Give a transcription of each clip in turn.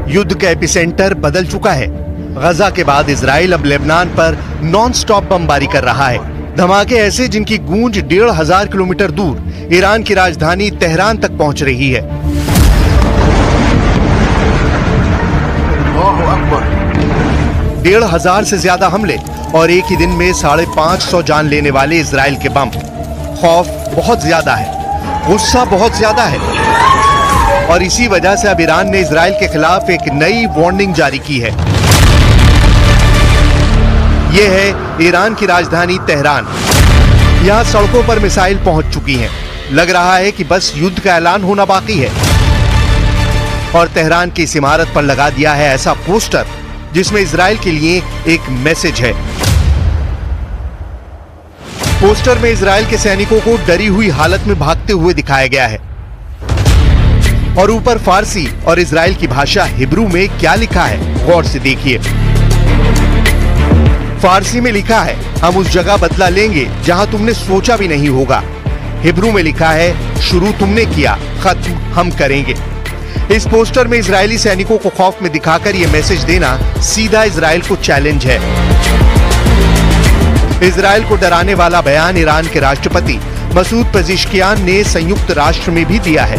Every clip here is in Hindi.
युद्ध का एपिसेंटर बदल चुका है। गजा के बाद इजराइल अब लेबनान पर नॉन स्टॉप बमबारी कर रहा है। धमाके ऐसे जिनकी गूंज 1500 किलोमीटर दूर ईरान की राजधानी तेहरान तक पहुंच रही है। 1500 से ज्यादा हमले और एक ही दिन में 550 जान लेने वाले इजराइल के बम। खौफ बहुत ज्यादा है, गुस्सा बहुत ज्यादा है और इसी वजह से अब ईरान ने इजराइल के खिलाफ एक नई वार्निंग जारी की है। यह है ईरान की राजधानी तेहरान। यहां सड़कों पर मिसाइल पहुंच चुकी हैं। लग रहा है कि बस युद्ध का ऐलान होना बाकी है। और तेहरान की इस इमारत पर लगा दिया है ऐसा पोस्टर जिसमें इजराइल के लिए एक मैसेज है। पोस्टर में इजराइल के सैनिकों को डरी हुई हालत में भागते हुए दिखाया गया है और ऊपर फारसी और इजराइल की भाषा हिब्रू में क्या लिखा है, गौर से देखिए। फारसी में लिखा है, हम उस जगह बदला लेंगे जहां तुमने सोचा भी नहीं होगा। हिब्रू में लिखा है, शुरू तुमने किया, खत्म हम करेंगे। इस पोस्टर में इजरायली सैनिकों को खौफ में दिखाकर यह मैसेज देना सीधा इजराइल को चैलेंज है। इजराइल को डराने वाला बयान ईरान के राष्ट्रपति मसूद पेज़ेश्कियान ने संयुक्त राष्ट्र में भी दिया है।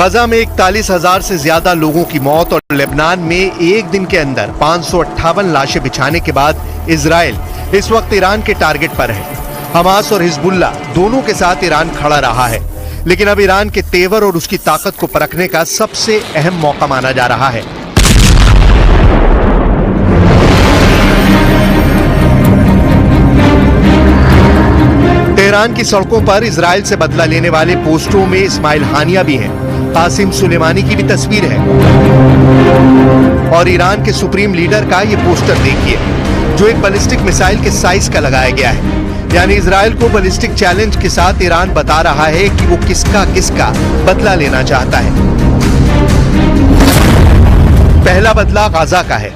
गजा में 41,000 से ज्यादा लोगों की मौत और लेबनान में एक दिन के अंदर 558 लाशें बिछाने के बाद इजराइल इस वक्त ईरान के टारगेट पर है। हमास और हिजबुल्लाह दोनों के साथ ईरान खड़ा रहा है, लेकिन अब ईरान के तेवर और उसकी ताकत को परखने का सबसे अहम मौका माना जा रहा है। तेहरान की सड़कों पर इजराइल से बदला लेने वाले पोस्टरों में इस्माइल हानिया भी हैं। कासिम सुलेमानी की भी तस्वीर है और ईरान के सुप्रीम लीडर का ये पोस्टर देखिए, जो एक बैलिस्टिक मिसाइल के साइज का लगाया गया है। यानी इजराइल को बैलिस्टिक चैलेंज के साथ ईरान बता रहा है कि वो किसका बदला लेना चाहता है। पहला बदला गाजा का है,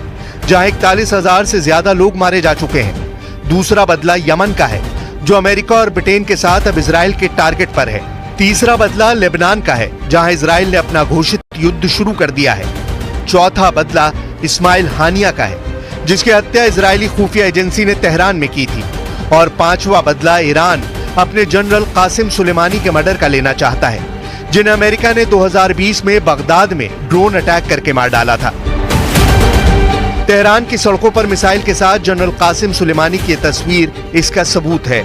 जहां 41,000 से ज्यादा लोग मारे जा चुके हैं। दूसरा बदला यमन का है, जो अमेरिका और ब्रिटेन के साथ अब इजराइल के टारगेट पर है। तीसरा बदला लेबनान का है, जहां इजराइल ने अपना घोषित युद्ध शुरू कर दिया है। चौथा बदला इस्माइल हानिया का है, जिसकी हत्या इजरायली खुफिया एजेंसी ने तेहरान में की थी। और पांचवा बदला ईरान अपने जनरल कासिम सुलेमानी के मर्डर का लेना चाहता है, जिन्हें अमेरिका ने 2020 में बगदाद में ड्रोन अटैक करके मार डाला था। तेहरान की सड़कों पर मिसाइल के साथ जनरल कासिम सुलेमानी की तस्वीर इसका सबूत है।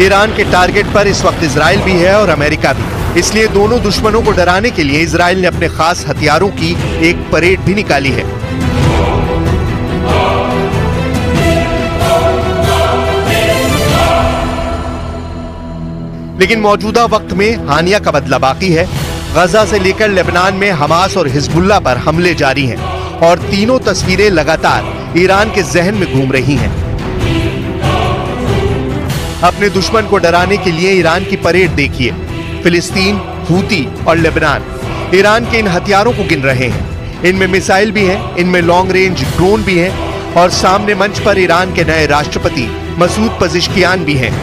ईरान के टारगेट पर इस वक्त इजराइल भी है और अमेरिका भी, इसलिए दोनों दुश्मनों को डराने के लिए इजराइल ने अपने खास हथियारों की एक परेड भी निकाली है। लेकिन मौजूदा वक्त में हानिया का बदला बाकी है। गजा से लेकर लेबनान में हमास और हिजबुल्लाह पर हमले जारी हैं और तीनों तस्वीरें लगातार ईरान के जहन में घूम रही हैं। अपने दुश्मन को डराने के लिए ईरान की परेड देखिए। फिलिस्तीन, हूती और लेबनान ईरान के इन हथियारों को गिन रहे हैं। इनमें मिसाइल भी हैं, इनमें लॉन्ग रेंज ड्रोन भी हैं और सामने मंच पर ईरान के नए राष्ट्रपति मसूद पेज़ेश्कियान भी हैं।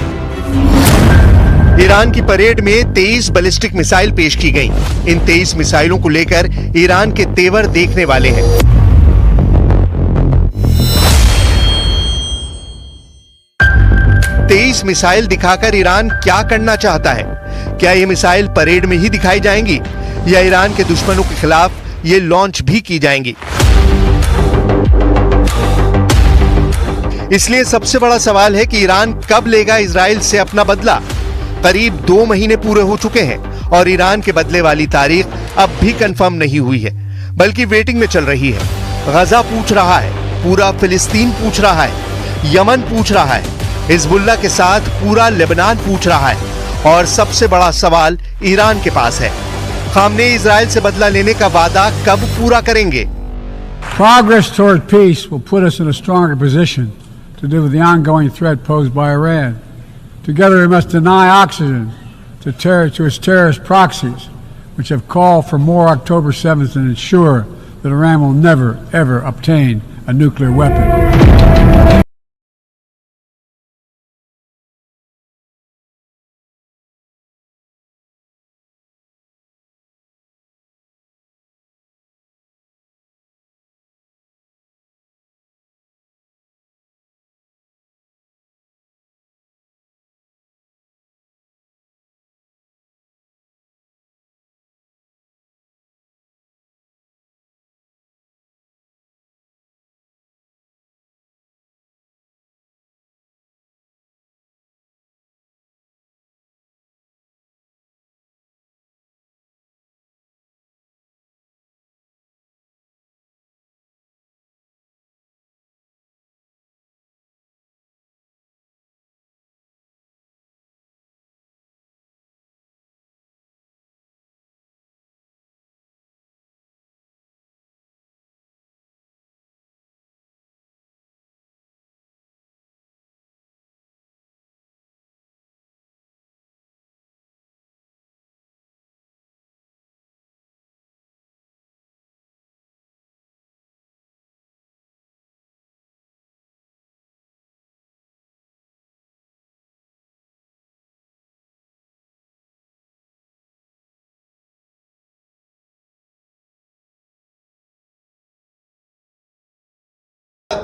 ईरान की परेड में 23 बैलिस्टिक मिसाइल पेश की गई। इन 23 मिसाइलों को लेकर ईरान के तेवर देखने वाले हैं। 23 मिसाइल दिखाकर ईरान क्या करना चाहता है? क्या ये मिसाइल परेड में ही दिखाई जाएंगी या ईरान के दुश्मनों के खिलाफ ये लॉन्च भी की जाएंगी? इसलिए सबसे बड़ा सवाल है कि ईरान कब लेगा इजराइल से अपना बदला। करीब 2 महीने पूरे हो चुके हैं और ईरान के बदले वाली तारीख अब भी कंफर्म नहीं हुई है, बल्कि वेटिंग में चल रही है। गजा पूछ रहा है, पूरा फिलिस्तीन पूछ रहा है, यमन पूछ रहा है, हिजबुल्लाह के साथ पूरा लेबनान पूछ रहा है और सबसे बड़ा सवाल ईरान के पास है। खामनेई इजराइल से बदला लेने का वादा कब पूरा करेंगे? Progress toward peace will put us in a stronger position to deal with the ongoing threat posed by Iran. Together we must deny oxygen to its terrorist proxies, which have called for more October 7th and ensure that Iran will never, ever obtain a nuclear weapon.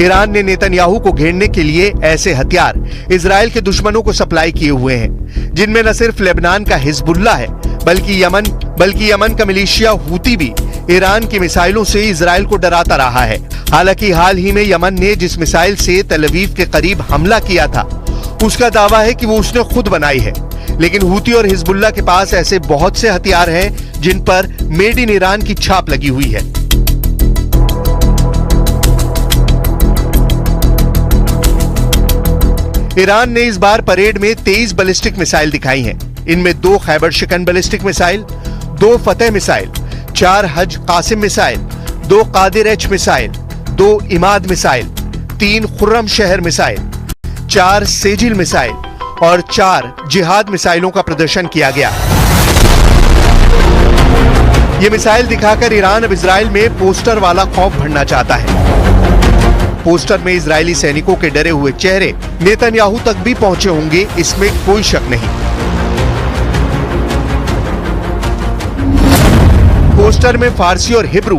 Iran ने नेतन्याहू को घेरने के लिए ऐसे हथियार इजराइल के दुश्मनों को सप्लाई किए हुए हैं, जिनमें न सिर्फ लेबनान का हिजबुल्लाह है बल्कि यमन का मिलिशिया हूती भी ईरान की मिसाइलों से इजराइल को डराता रहा है। हालांकि हाल ही में यमन ने जिस मिसाइल से तेल अवीव के करीब हमला किया था, उसका दावा है कि वो उसने खुद बनाई है, लेकिन हूती और हिजबुल्लाह के पास ऐसे बहुत से हथियार हैं जिन पर मेड इन ईरान की छाप लगी हुई है। ईरान ने इस बार परेड में 23 बैलिस्टिक मिसाइल दिखाई हैं। इनमें 2 खैबर शिकन बैलिस्टिक मिसाइल, 2 फतेह missile, 4 Haj Qasem missile, 2 Qadr H missile, 2 Emad missile, 3 Khorramshahr missile, 4 Sejjil missile और 4 जिहाद मिसाइलों का प्रदर्शन किया गया। ये मिसाइल दिखाकर ईरान अब इजराइल में पोस्टर वाला खौफ भरना चाहता है। पोस्टर में इजरायली सैनिकों के डरे हुए चेहरे नेतन्याहू तक भी पहुंचे होंगे, इसमें कोई शक नहीं। पोस्टर में फारसी और हिब्रू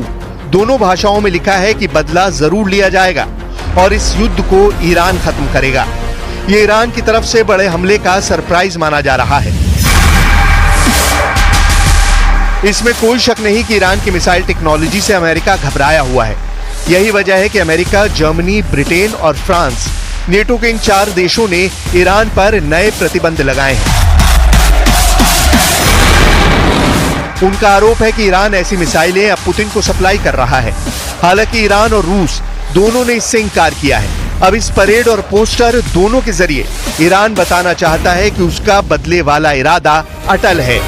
दोनों भाषाओं में लिखा है कि बदला जरूर लिया जाएगा और इस युद्ध को ईरान खत्म करेगा। ये ईरान की तरफ से बड़े हमले का सरप्राइज माना जा रहा है। इसमें कोई शक नहीं कि ईरान की मिसाइल टेक्नोलॉजी से अमेरिका घबराया हुआ है। यही वजह है कि अमेरिका, जर्मनी, ब्रिटेन और फ्रांस, नेटो के इन 4 देशों ने ईरान पर नए प्रतिबंध लगाए हैं। उनका आरोप है कि ईरान ऐसी मिसाइलें अब पुतिन को सप्लाई कर रहा है। हालांकि ईरान और रूस दोनों ने इससे इंकार किया है। अब इस परेड और पोस्टर दोनों के जरिए ईरान बताना चाहता है कि उसका बदले वाला इरादा अटल है।